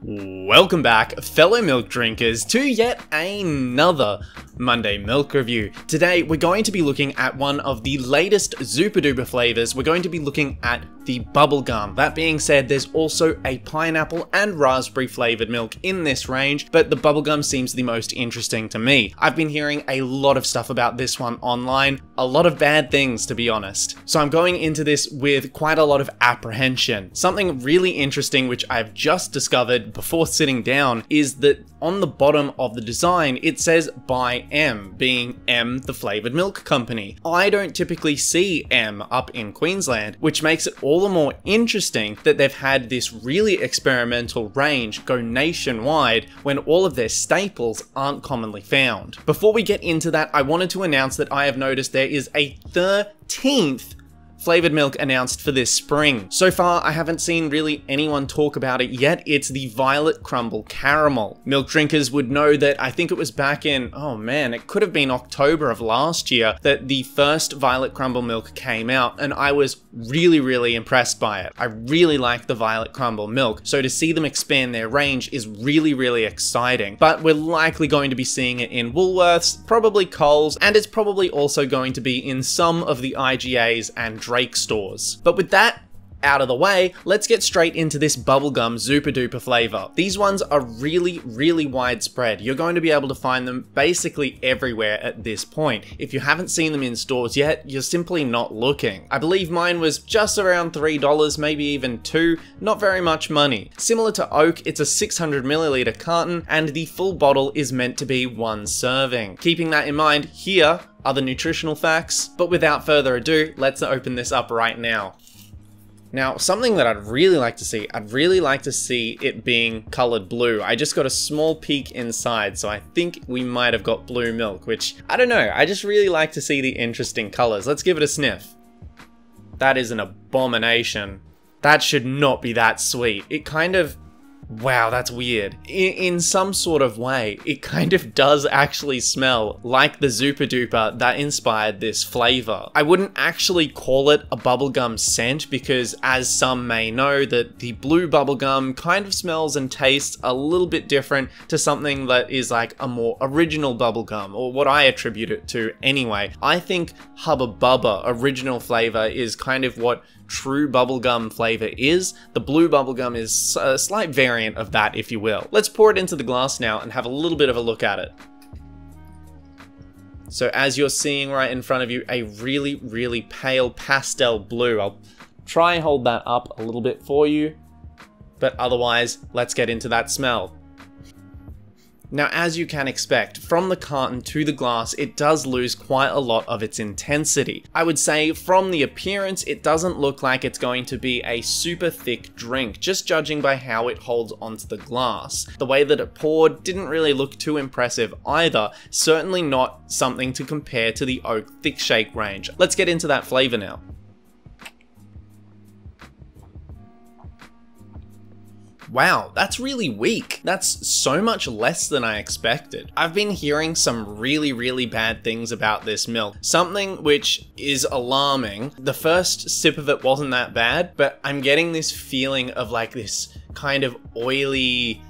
Welcome back, fellow milk drinkers, to yet another Monday milk review. Today, we're going to be looking at one of the latest Zooper Dooper flavors. We're going to be looking at the Bubblegum. That being said, there's also a pineapple and raspberry flavored milk in this range, but the Bubblegum seems the most interesting to me. I've been hearing a lot of stuff about this one online, a lot of bad things to be honest. So I'm going into this with quite a lot of apprehension. Something really interesting which I've just discovered before sitting down is that on the bottom of the design it says by M, being M the flavoured milk company. I don't typically see M up in Queensland, which makes it all the more interesting that they've had this really experimental range go nationwide when all of their staples aren't commonly found. Before we get into that, I wanted to announce that I have noticed there is a 13th flavoured milk announced for this spring. So far, I haven't seen really anyone talk about it yet. It's the Violet Crumble Caramel. Milk drinkers would know that I think it was back in, oh man, it could have been October of last year that the first Violet Crumble milk came out, and I was really impressed by it. I really like the Violet Crumble milk, so to see them expand their range is really exciting. But we're likely going to be seeing it in Woolworths, probably Coles, and it's probably also going to be in some of the IGAs and Drake stores. But with that out of the way, let's get straight into this Bubblegum Zooper Dooper flavor. These ones are really widespread. You're going to be able to find them basically everywhere at this point. If you haven't seen them in stores yet, you're simply not looking. I believe mine was just around $3, maybe even $2, not very much money. Similar to Oak, it's a 600ml carton, and the full bottle is meant to be one serving. Keeping that in mind, here are the nutritional facts, but without further ado, let's open this up right now. Now, something that I'd really like to see it being colored blue. I just got a small peek inside, so I think we might have got blue milk, which, I don't know, I just really like to see the interesting colors. Let's give it a sniff. That is an abomination. That should not be that sweet. It kind of, wow, that's weird. In some sort of way, it kind of does actually smell like the Zooper Dooper that inspired this flavor. I wouldn't actually call it a bubblegum scent because, as some may know, that the blue bubblegum kind of smells and tastes a little bit different to something that is like a more original bubblegum, or what I attribute it to anyway. I think Hubba Bubba original flavor is kind of what true bubblegum flavor is. The blue bubblegum is a slight variant of that, if you will. Let's pour it into the glass now and have a little bit of a look at it. So as you're seeing right in front of you, a really pale pastel blue. I'll try and hold that up a little bit for you, but otherwise, let's get into that smell. Now, as you can expect, from the carton to the glass, it does lose quite a lot of its intensity. I would say from the appearance, it doesn't look like it's going to be a super thick drink, just judging by how it holds onto the glass. The way that it poured didn't really look too impressive either, certainly not something to compare to the Oak Thick Shake range. Let's get into that flavor now. Wow, that's really weak. That's so much less than I expected. I've been hearing some really bad things about this milk, something which is alarming. The first sip of it wasn't that bad, but I'm getting this feeling of like this kind of oily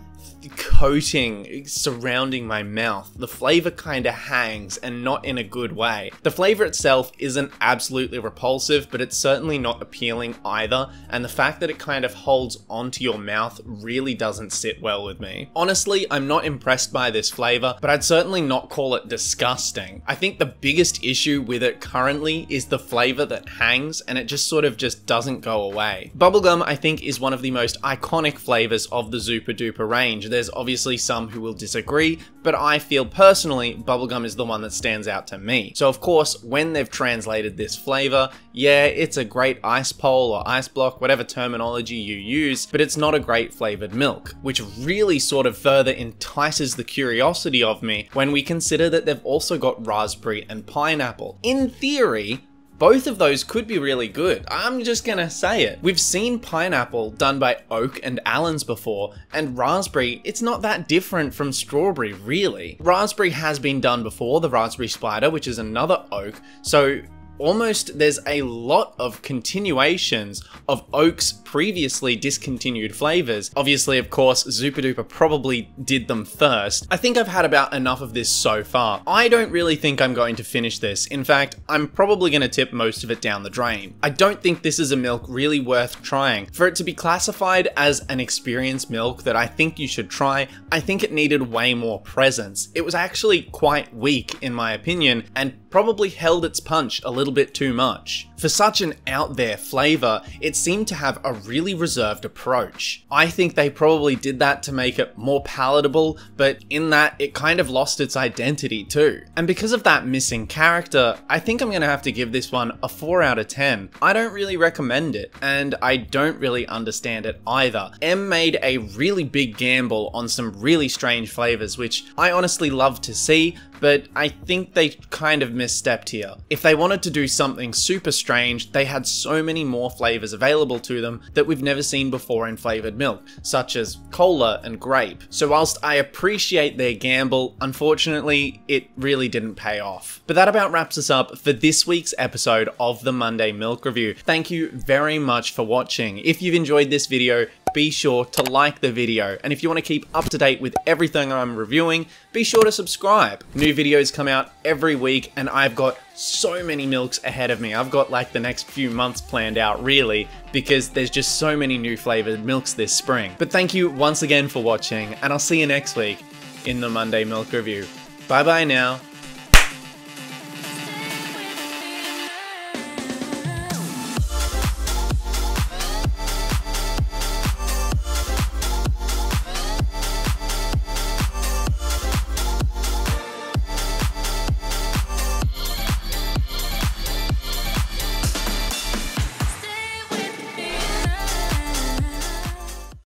coating surrounding my mouth. The flavor kind of hangs, and not in a good way. The flavor itself isn't absolutely repulsive, but it's certainly not appealing either, and the fact that it kind of holds onto your mouth really doesn't sit well with me. Honestly, I'm not impressed by this flavor, but I'd certainly not call it disgusting. I think the biggest issue with it currently is the flavor that hangs, and it just sort of doesn't go away. Bubblegum, I think, is one of the most iconic flavors of the Zooper Dooper range. There's obviously some who will disagree, but I feel personally bubblegum is the one that stands out to me. So of course, when they've translated this flavor, yeah, it's a great ice pole or ice block, whatever terminology you use, but it's not a great flavored milk, which really sort of further entices the curiosity of me when we consider that they've also got raspberry and pineapple. In theory, both of those could be really good. I'm just gonna say it. We've seen pineapple done by Oak and Allen's before, and raspberry, it's not that different from strawberry, really. Raspberry has been done before, the Raspberry Spider, which is another Oak, so there's a lot of continuations of Oak's previously discontinued flavors. Obviously, of course, Zooper Dooper probably did them first. I think I've had about enough of this so far. I don't really think I'm going to finish this. In fact, I'm probably going to tip most of it down the drain. I don't think this is a milk really worth trying. For it to be classified as an experience milk that I think you should try, I think it needed way more presence. It was actually quite weak in my opinion, and probably held its punch a little bit too much. For such an out there flavor, it seemed to have a really reserved approach. I think they probably did that to make it more palatable, but in that it kind of lost its identity too. And because of that missing character, I think I'm gonna have to give this one a 4 out of 10. I don't really recommend it, and I don't really understand it either. M made a really big gamble on some really strange flavors, which I honestly love to see, but I think they kind of misstepped here. If they wanted to do something super strange, they had so many more flavors available to them that we've never seen before in flavored milk, such as cola and grape. So whilst I appreciate their gamble, unfortunately, it really didn't pay off. But that about wraps us up for this week's episode of the Monday Milk Review. Thank you very much for watching. If you've enjoyed this video, be sure to like the video, and if you want to keep up to date with everything I'm reviewing, be sure to subscribe. New videos come out every week, and I've got so many milks ahead of me. I've got like the next few months planned out really, because there's just so many new flavored milks this spring. But thank you once again for watching, and I'll see you next week in the Monday Milk Review. Bye bye now.